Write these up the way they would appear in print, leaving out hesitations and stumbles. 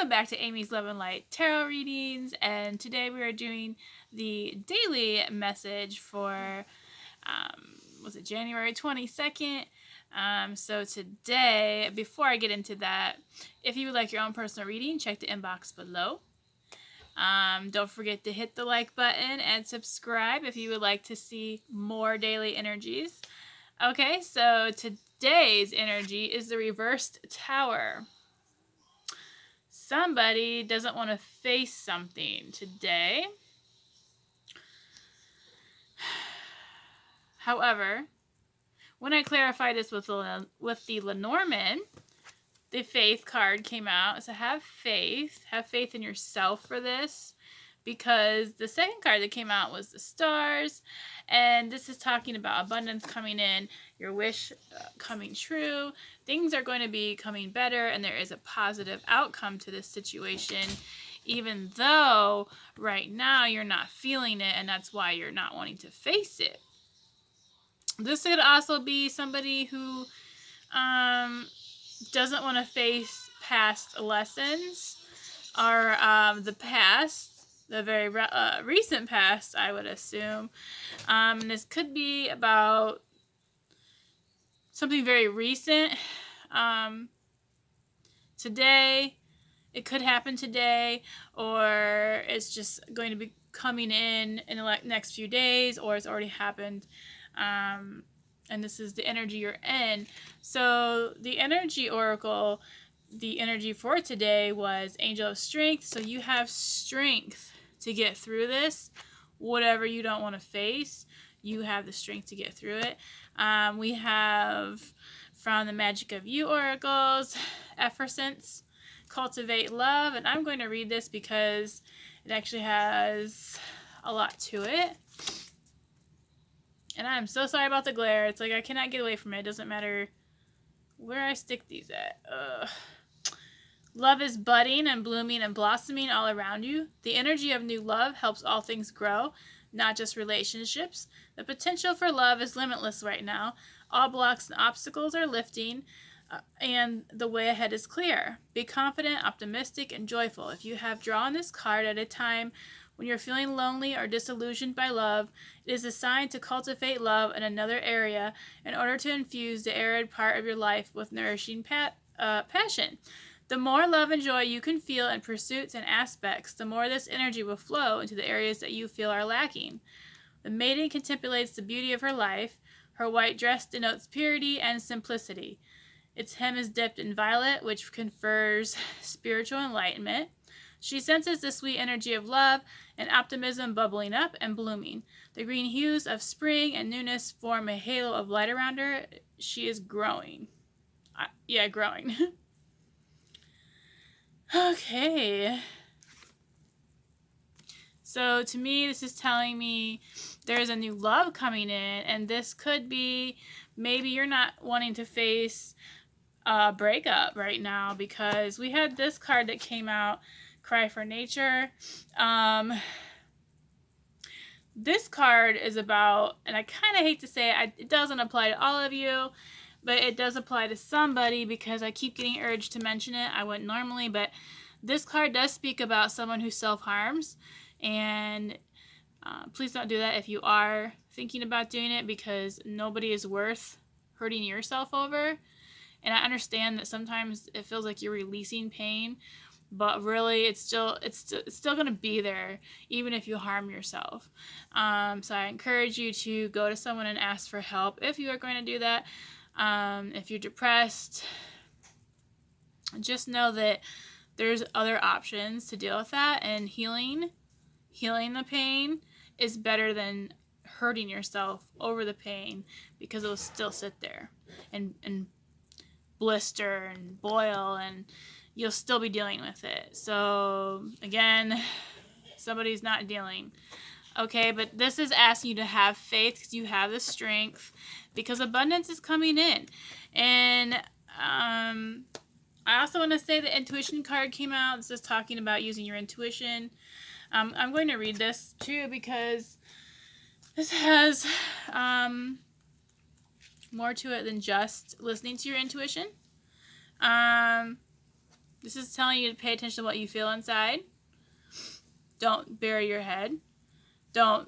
Welcome back to Amy's Love and Light Tarot Readings, and today we are doing the daily message for, was it January 22nd? So today, before I get into that, if you would like your own personal reading, check the inbox below. Don't forget to hit the like button and subscribe if you would like to see more daily energies. Okay, so today's energy is the reversed tower. Somebody doesn't want to face something today. However, when I clarified this with the Lenormand, the faith card came out. So have faith in yourself for this, because the second card that came out was the stars, and this is talking about abundance coming in, your wish coming true. Things are going to be coming better, and there is a positive outcome to this situation, even though right now you're not feeling it, and that's why you're not wanting to face it. This could also be somebody who doesn't want to face past lessons, or the past, the very recent past, I would assume. This could be about something very recent. Today, it could happen today, or it's just going to be coming in the next few days, or it's already happened. And this is the energy you're in. So the energy oracle, the energy for today was Angel of Strength. So you have strength to get through this. Whatever you don't want to face, you have the strength to get through it. We have from the Magick of You oracles, effervescence, cultivate love. And I'm going to read this because it actually has a lot to it. And I'm so sorry about the glare. It's like I cannot get away from it. It doesn't matter where I stick these at. Ugh. Love is budding and blooming and blossoming all around you. The energy of new love helps all things grow, not just relationships. The potential for love is limitless right now. All blocks and obstacles are lifting, and the way ahead is clear. Be confident, optimistic, and joyful. If you have drawn this card at a time when you're feeling lonely or disillusioned by love, it is a sign to cultivate love in another area in order to infuse the arid part of your life with nourishing passion. The more love and joy you can feel in pursuits and aspects, the more this energy will flow into the areas that you feel are lacking. The maiden contemplates the beauty of her life. Her white dress denotes purity and simplicity. Its hem is dipped in violet, which confers spiritual enlightenment. She senses the sweet energy of love and optimism bubbling up and blooming. The green hues of spring and newness form a halo of light around her. She is growing. Growing. Okay. So to me, this is telling me there's a new love coming in, and this could be maybe you're not wanting to face a breakup right now, because we had this card that came out, Cry for Nature. This card is about, and I kind of hate to say it, it doesn't apply to all of you, but it does apply to somebody because I keep getting urged to mention it. I wouldn't normally, but this card does speak about someone who self-harms, and please don't do that if you are thinking about doing it, because nobody is worth hurting yourself over. And I understand that sometimes it feels like you're releasing pain, but really it's still going to be there even if you harm yourself. So I encourage you to go to someone and ask for help if you are going to do that. If you're depressed, just know that there's other options to deal with that, and healing the pain is better than hurting yourself over the pain, because it will still sit there and blister and boil, and you'll still be dealing with it. So again, somebody's not dealing. Okay, but this is asking you to have faith because you have the strength, because abundance is coming in. And I also want to say the intuition card came out. This is talking about using your intuition. I'm going to read this too, because this has more to it than just listening to your intuition. This is telling you to pay attention to what you feel inside. Don't bury your head. Don't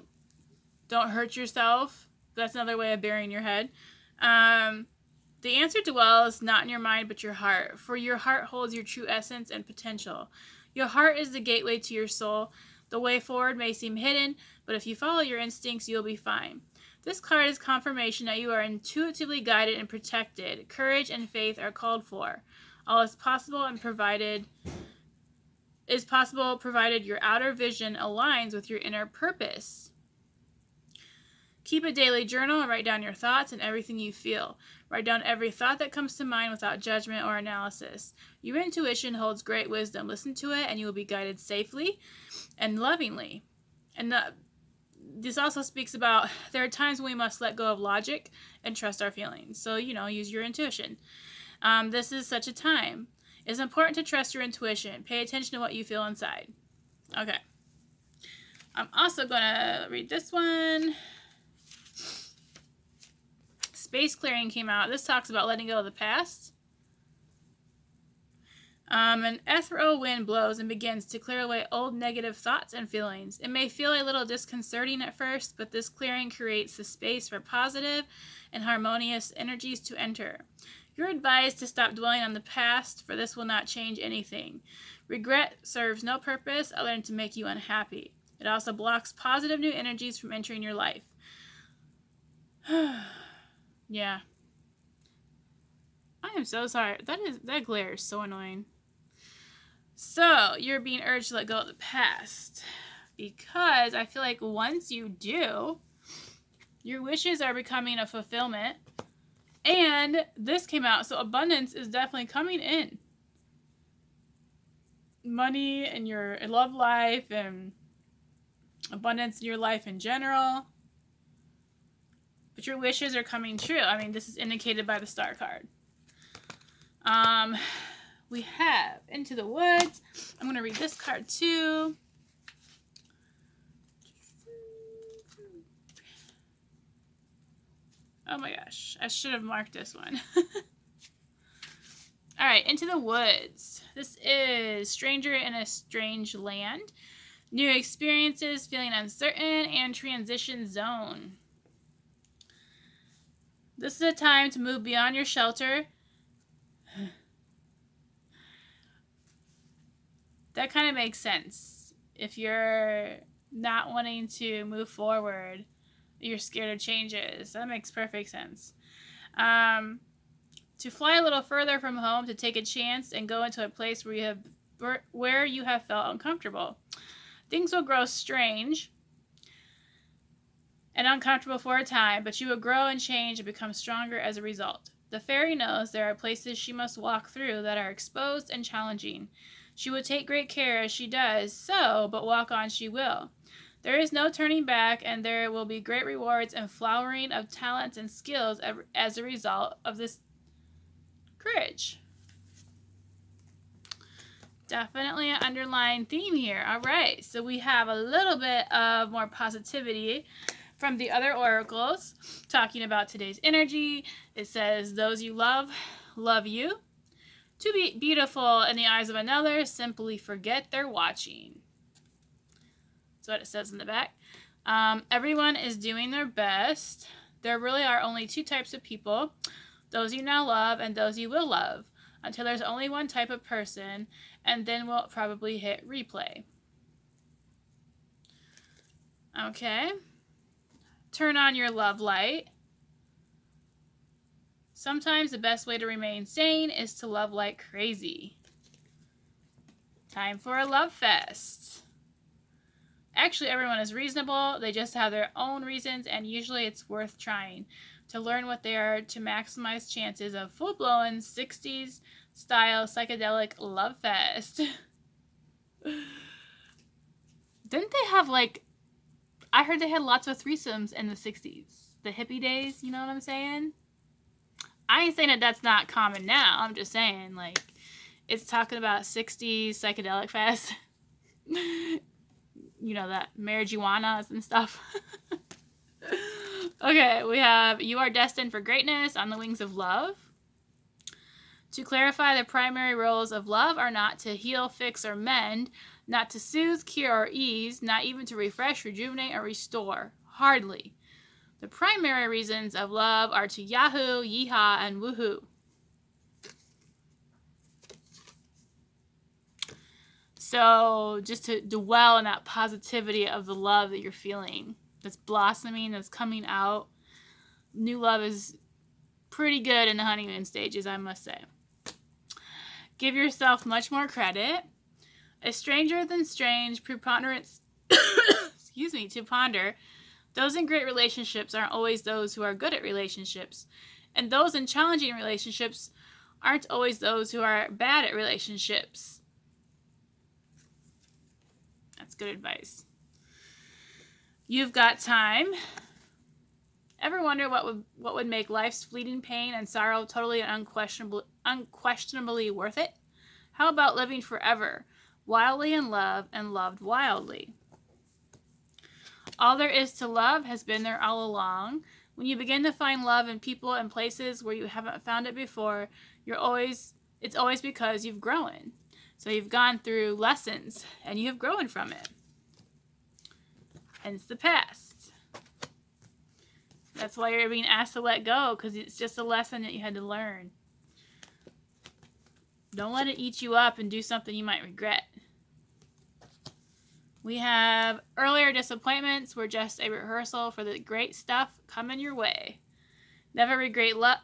hurt yourself. That's another way of burying your head. The answer dwells not in your mind, but your heart. For your heart holds your true essence and potential. Your heart is the gateway to your soul. The way forward may seem hidden, but if you follow your instincts, you'll be fine. This card is confirmation that you are intuitively guided and protected. Courage and faith are called for. All is possible provided your outer vision aligns with your inner purpose. Keep a daily journal and write down your thoughts and everything you feel. Write down every thought that comes to mind without judgment or analysis. Your intuition holds great wisdom. Listen to it and you will be guided safely and lovingly. And this also speaks about there are times when we must let go of logic and trust our feelings. So, use your intuition. This is such a time. It's important to trust your intuition. Pay attention to what you feel inside. Okay. I'm also going to read this one. Space clearing came out. This talks about letting go of the past. An ethereal wind blows and begins to clear away old negative thoughts and feelings. It may feel a little disconcerting at first, but this clearing creates the space for positive and harmonious energies to enter. You're advised to stop dwelling on the past, for this will not change anything. Regret serves no purpose other than to make you unhappy. It also blocks positive new energies from entering your life. Yeah. I am so sorry. That glare is so annoying. So, you're being urged to let go of the past. Because I feel like once you do, your wishes are becoming a fulfillment. And this came out, so abundance is definitely coming in. Money in your love life and abundance in your life in general. But your wishes are coming true. I mean, this is indicated by the star card. We have Into the Woods. I'm going to read this card too. Oh my gosh. I should have marked this one. All right, Into the Woods. This is Stranger in a Strange Land. New experiences, feeling uncertain, and transition zone. This is a time to move beyond your shelter. That kind of makes sense. If you're not wanting to move forward, you're scared of changes. That makes perfect sense. To fly a little further from home, to take a chance and go into a place where you have felt uncomfortable. Things will grow strange and uncomfortable for a time, but you will grow and change and become stronger as a result. The fairy knows there are places she must walk through that are exposed and challenging. She will take great care as she does so, but walk on she will. There is no turning back, and there will be great rewards and flowering of talents and skills as a result of this courage. Definitely an underlying theme here. All right, so we have a little bit of more positivity from the other oracles talking about today's energy. It says, those you love, love you. To be beautiful in the eyes of another, simply forget they're watching. That's what it says in the back. Everyone is doing their best. There really are only two types of people, those you now love and those you will love, until there's only one type of person, and then we'll probably hit replay. Okay. Turn on your love light. Sometimes the best way to remain sane is to love like crazy. Time for a love fest. Actually, everyone is reasonable. They just have their own reasons, and usually it's worth trying to learn what they are to maximize chances of full-blown 60s style psychedelic love fest. Didn't they have, I heard they had lots of threesomes in the 60s. The hippie days, you know what I'm saying? I ain't saying that that's not common now. I'm just saying, it's talking about 60s psychedelic fest. You know, that marijuanas and stuff. Okay, we have You Are Destined for Greatness on the Wings of Love. To clarify, the primary roles of love are not to heal, fix, or mend, not to soothe, cure, or ease, not even to refresh, rejuvenate, or restore. Hardly. The primary reasons of love are to yahoo, yeehaw, and woohoo. So just to dwell in that positivity of the love that you're feeling, that's blossoming, that's coming out. New love is pretty good in the honeymoon stages, I must say. Give yourself much more credit. A stranger than strange preponderance, to ponder. Those in great relationships aren't always those who are good at relationships. And those in challenging relationships aren't always those who are bad at relationships. That's good advice. You've got time. Ever wonder what would make life's fleeting pain and sorrow totally and unquestionably worth it? How about living forever, wildly in love and loved wildly? All there is to love has been there all along. When you begin to find love in people and places where you haven't found it before, it's always because you've grown. So you've gone through lessons and you have grown from it. Hence the past. That's why you're being asked to let go, because it's just a lesson that you had to learn. Don't let it eat you up and do something you might regret. We have earlier disappointments were just a rehearsal for the great stuff coming your way. Never regret love,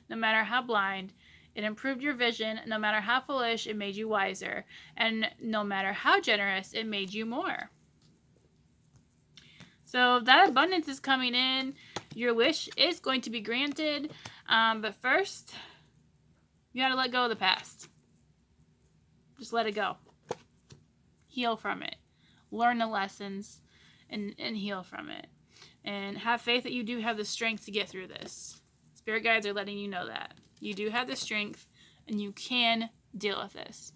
no matter how blind. It improved your vision, no matter how foolish, it made you wiser. And no matter how generous, it made you more. So that abundance is coming in. Your wish is going to be granted. But first, you got to let go of the past. Just let it go. Heal from it. Learn the lessons and heal from it. And have faith that you do have the strength to get through this. Spirit guides are letting you know that. You do have the strength and you can deal with this.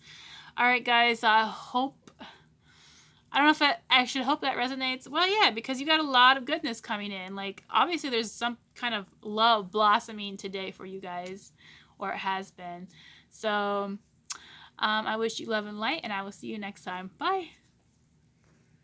All right, guys. I don't know if I should hope that resonates. Well, yeah, because you got a lot of goodness coming in. Like, obviously there's some kind of love blossoming today for you guys, or it has been. So, I wish you love and light, and I will see you next time. Bye.